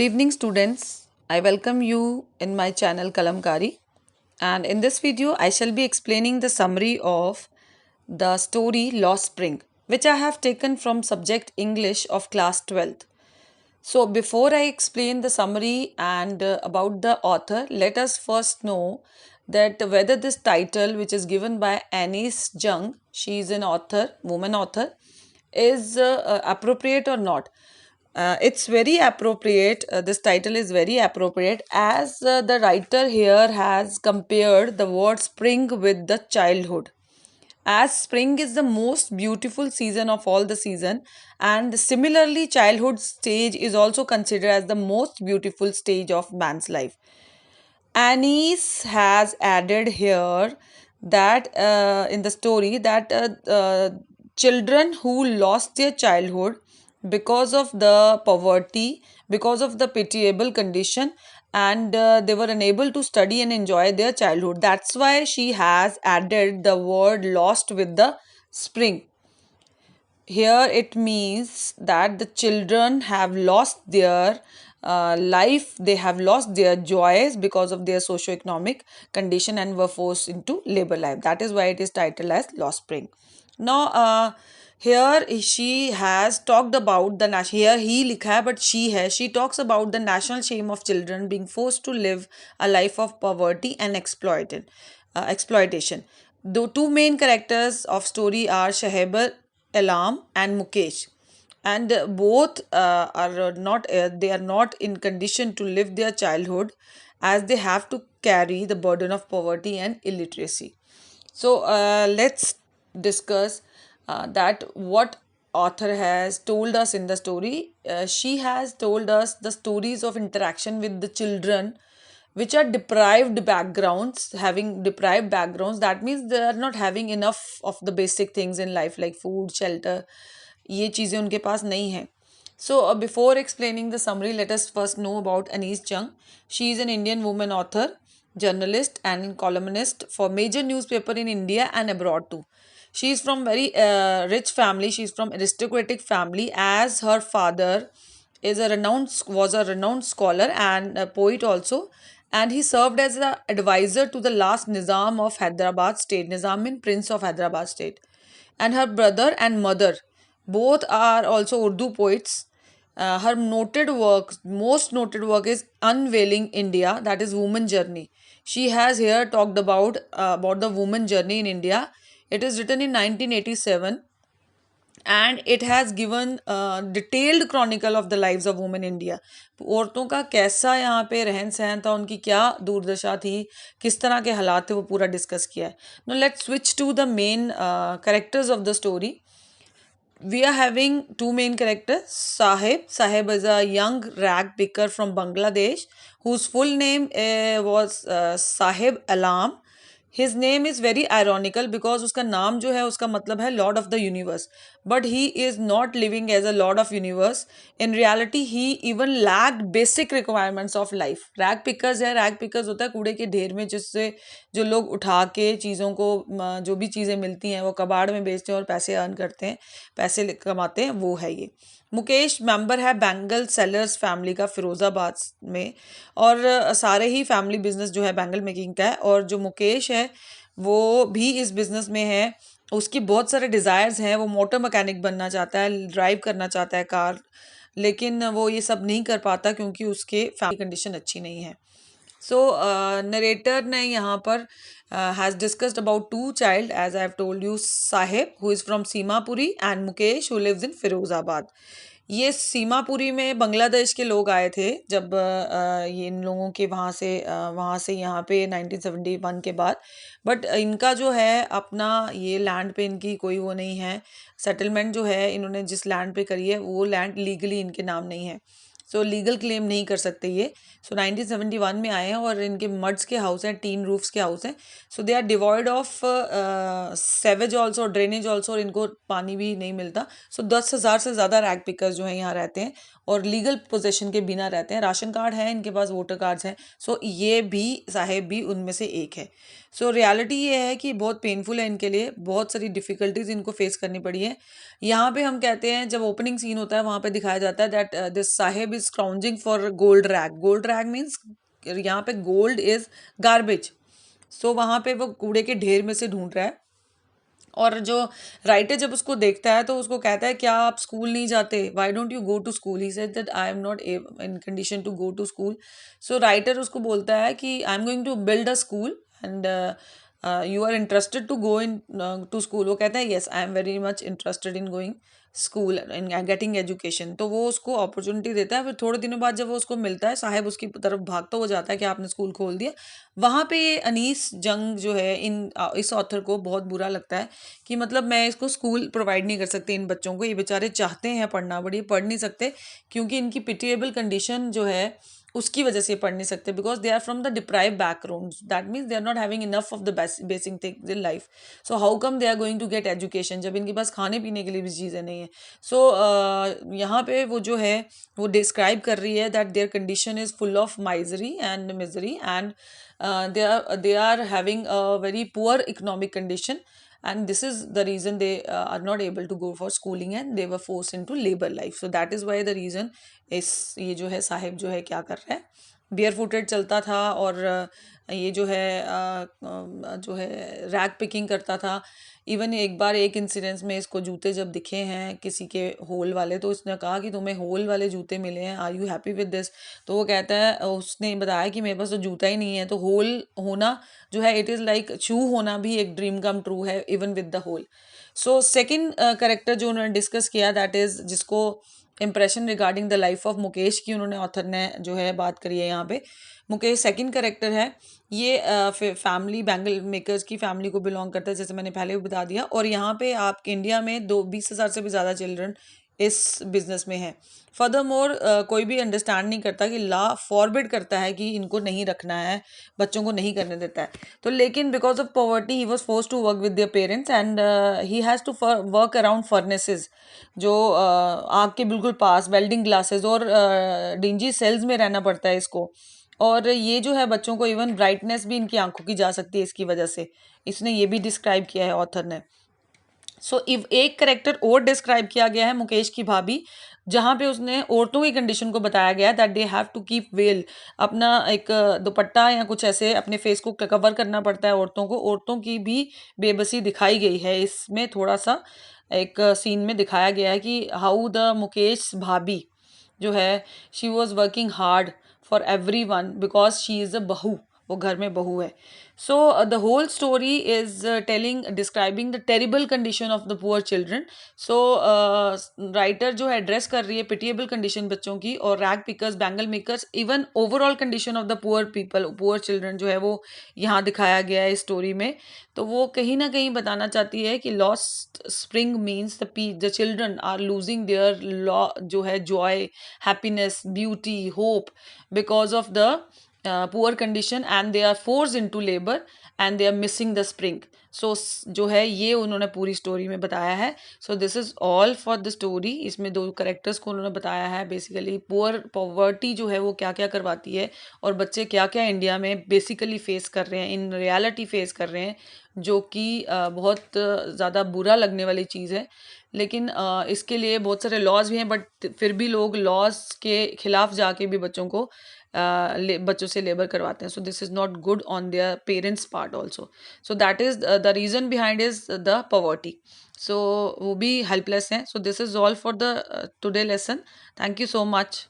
Good evening, students. I welcome you in my channel Kalamkari. And in this video, I shall be explaining the summary of the story Lost Spring, which I have taken from subject English of class 12th. So, before I explain the summary and about the author, let us first know that whether this title, which is given by Anise Jung, she is an author, woman author, is appropriate or not. It's very appropriate. This title is very appropriate as the writer here has compared the word spring with the childhood, as spring is the most beautiful season of all the season, and similarly childhood stage is also considered as the most beautiful stage of man's life. Anise has added here that in the story that children who lost their childhood because of the poverty, because of the pitiable condition, and they were unable to study and enjoy their childhood. That's why she has added the word lost with the spring. Here it means that the children have lost their life, they have lost their joys because of their socio-economic condition and were forced into labor life. That is why it is titled as Lost Spring. Now here she has talked about the here he likha hai, but she talks about the national shame of children being forced to live a life of poverty and exploitation. The two main characters of story are Shahab Alam and Mukesh, and both are not they are not in condition to live their childhood, as they have to carry the burden of poverty and illiteracy. So let's discuss that what author has told us in the story. She has told us the stories of interaction with the children which are deprived backgrounds, having deprived backgrounds. That means they are not having enough of the basic things in life like food, shelter. ये चीज़ें उनके पास नहीं है. So before explaining the summary, let us first know about Anise Jung. She is an Indian woman author, journalist and columnist for major newspaper in India and abroad too. She is from very rich family. She is from aristocratic family, as her father was a renowned scholar and a poet also, and he served as an advisor to the last Nizam of Hyderabad state. Nizam means Prince of Hyderabad state. And her brother and mother both are also Urdu poets. Her most noted work is Unveiling India, that is Woman Journey. She has here talked about the woman journey in India. It is written in 1987, and it has given detailed chronicle of the lives of women in India. औरतों का कैसा यहाँ पे रहन सहन था, उनकी क्या दुर्दशा थी, किस तरह के हालात थे, वो पूरा डिस्कस किया है. Now let's switch to the main characters of the story. We are having two main characters. Sahib is a young rag picker from Bangladesh whose full name was Sahib Alam. His name is very ironical because उसका नाम जो है उसका मतलब है Lord of the Universe. But he is not living as a Lord of Universe. In reality, he even lacked basic requirements of life. Rag pickers है, rag pickers होता है कूड़े के ढेर में जिससे जो लोग उठा के चीज़ों को जो भी चीज़ें मिलती हैं वो कबाड़ में बेचते हैं और पैसे अर्न करते हैं, पैसे कमाते हैं, वो है ये. मुकेश मेंबर है बैंगल सेलर्स फैमिली का फिरोज़ाबाद में, और सारे ही फैमिली बिजनेस जो है बैंगल मेकिंग का है. और जो मुकेश है वो भी इस बिजनेस में है. उसकी बहुत सारे डिज़ायर्स हैं. वो मोटर मैकेनिक बनना चाहता है, ड्राइव करना चाहता है कार, लेकिन वो ये सब नहीं कर पाता क्योंकि उसके फैमिली कंडीशन अच्छी नहीं है. सो नरेटर ने यहाँ पर has discussed about two child, as I have told you, Sahib who is from Seemapuri and Mukesh who lives in Firozabad. ये सीमापुरी में बांग्लादेश के लोग आए थे जब ये इन लोगों के वहाँ से यहाँ पे 1971 के बाद. बट इनका जो है अपना ये लैंड पे इनकी कोई वो नहीं है. सेटलमेंट जो है इन्होंने जिस लैंड पे करी है वो लैंड लीगली इनके नाम नहीं है. सो लीगल क्लेम नहीं कर सकते ये. सो 1971 में आए हैं और इनके मड्स के हाउस हैं, टीन रूफ्स के हाउस हैं. So they are devoid of sewage also, drainage also, और इनको पानी भी नहीं मिलता. सो 10,000 से ज़्यादा रैग पिकर्स जो हैं यहाँ रहते हैं और लीगल पोजेशन के बिना रहते हैं। राशन कार्ड है इनके पास, वोटर कार्ड्स हैं। सो ये भी, साहेब भी उनमें से एक है। सो रियलिटी ये है कि बहुत पेनफुल है इनके लिए, बहुत सारी डिफ़िकल्टीज इनको फेस करनी पड़ी है। यहाँ पे हम कहते हैं, जब ओपनिंग सीन होता है वहाँ पे दिखाया जाता है that this Saheb is scrounging for gold rag. Gold rag means यहाँ पे गोल्ड इज गार्बेज। सो वहाँ पे वो कूड़े के ढेर में से ढूंढ रहा है। और जो राइटर जब उसको देखता है तो उसको कहता है, क्या आप स्कूल नहीं जाते, why don't you go to school? He said that I am not in condition to go to school. So writer उसको बोलता है कि I am going to build a school and you are interested to go in to school. वो कहता है, yes I am very much interested in going school in getting education. तो वो उसको अपॉर्चुनिटी देता है। फिर थोड़े दिनों बाद जब वो उसको मिलता है, साहेब उसकी तरफ भागता हो जाता है कि आपने स्कूल खोल दिया। वहाँ पे ये अनीस जंग जो है, इस ऑथर को बहुत बुरा लगता है कि मतलब मैं इसको स्कूल प्रोवाइड नहीं कर सकती इन बच्चों को, ये बेचारे चाहते हैं पढ़ना बट ये पढ़ नहीं सकते क्योंकि इनकी पिटिएबल कंडीशन जो है उसकी वजह से पढ़ नहीं सकते, because they are from the deprive background. That means they are not having enough of the basic things in life. So how come they are going to get education जब इनके पास खाने पीने के लिए भी चीज़ें नहीं है। सो यहाँ पे वो जो है वो डिस्क्राइब कर रही है that there condition is full of misery and misery and they are having a very poor economic condition, and this is the reason they are not able to go for schooling and they were forced into labor life. So that is why the reason is, ये जो है साहिब जो है क्या कर रहा है, bear footed चलता था और ये जो है जो है रैग पिकिंग करता था। इवन एक बार एक इंसिडेंस में इसको जूते जब दिखे हैं किसी के होल वाले, तो इसने कहा कि तुम्हें होल वाले जूते मिले हैं, are you happy with this? तो वो कहता है, उसने बताया कि मेरे पास तो जूता ही नहीं है। तो होल होना जो है, इट इज़ लाइक शू होना भी एक ड्रीम कम ट्रू है even with the hole. So second character जो उन्होंने डिस्कस किया, दैट इज़ जिसको impression regarding the life of Mukesh की उन्होंने ऑथर ने जो है बात करी है यहाँ पे। मुकेश सेकंड कैरेक्टर है। ये फैमिली बैंगल मेकर्स की फैमिली को बिलोंग करता है, जैसे मैंने पहले भी बता दिया। और यहाँ पे आपके इंडिया में 20,000 से भी ज़्यादा चिल्ड्रन इस बिजनेस में है। फर्दर मोर कोई भी अंडरस्टैंड नहीं करता कि लॉ फॉरबिड करता है कि इनको नहीं रखना है, बच्चों को नहीं करने देता है। तो लेकिन because of poverty he was force to work with their parents and he has to work around furnaces, जो आग के बिल्कुल पास, वेल्डिंग ग्लासेस और डिंजी सेल्स में रहना पड़ता है इसको। और ये जो है बच्चों को इवन ब्राइटनेस भी इनकी आंखों की जा सकती है इसकी वजह से, इसने ये भी डिस्क्राइब किया है ऑथर ने। सो एक करेक्टर और डिस्क्राइब किया गया है, मुकेश की भाभी, जहाँ पे उसने औरतों की कंडीशन को बताया गया that they have to keep well, अपना एक दुपट्टा या कुछ ऐसे अपने फेस को कवर करना पड़ता है औरतों को। औरतों की भी बेबसी दिखाई गई है इसमें, थोड़ा सा एक सीन में दिखाया गया है कि हाउ द मुकेश भाभी जो है, she was working hard for everyone because she is a बहू, वो घर में बहू है। So the whole story is telling describing the terrible condition of the poor children. So writer जो है एड्रेस कर रही है पिटिएबल कंडीशन बच्चों की, और rag pickers, bangle makers, even overall condition of the poor people, poor children जो है वो यहाँ दिखाया गया है इस स्टोरी में। तो वो कहीं ना कहीं बताना चाहती है कि lost spring means the children are losing their law जो है joy, happiness, beauty, hope because of the poor condition and they are force into labour and they are missing the spring. So जो है ये उन्होंने पूरी story में बताया है। So this is all for the story. इसमें दो करेक्टर्स को उन्होंने बताया है, बेसिकली पुअर पॉवर्टी जो है वो क्या क्या करवाती है और बच्चे क्या क्या इंडिया में बेसिकली फेस कर रहे हैं, इन रियलिटी फेस कर रहे हैं, जो कि बहुत ज़्यादा बुरा लगने वाली चीज़ है। लेकिन इसके लिए बहुत सारे लॉज भी हैं, बट फिर भी लोग लॉज के खिलाफ जाके भी बच्चों को बच्चों से लेबर करवाते हैं। So this is not good on their parents part also. So that is the reason behind is the poverty. So वो भी हेल्पलेस हैं। So this is all for the today lesson. Thank you so much.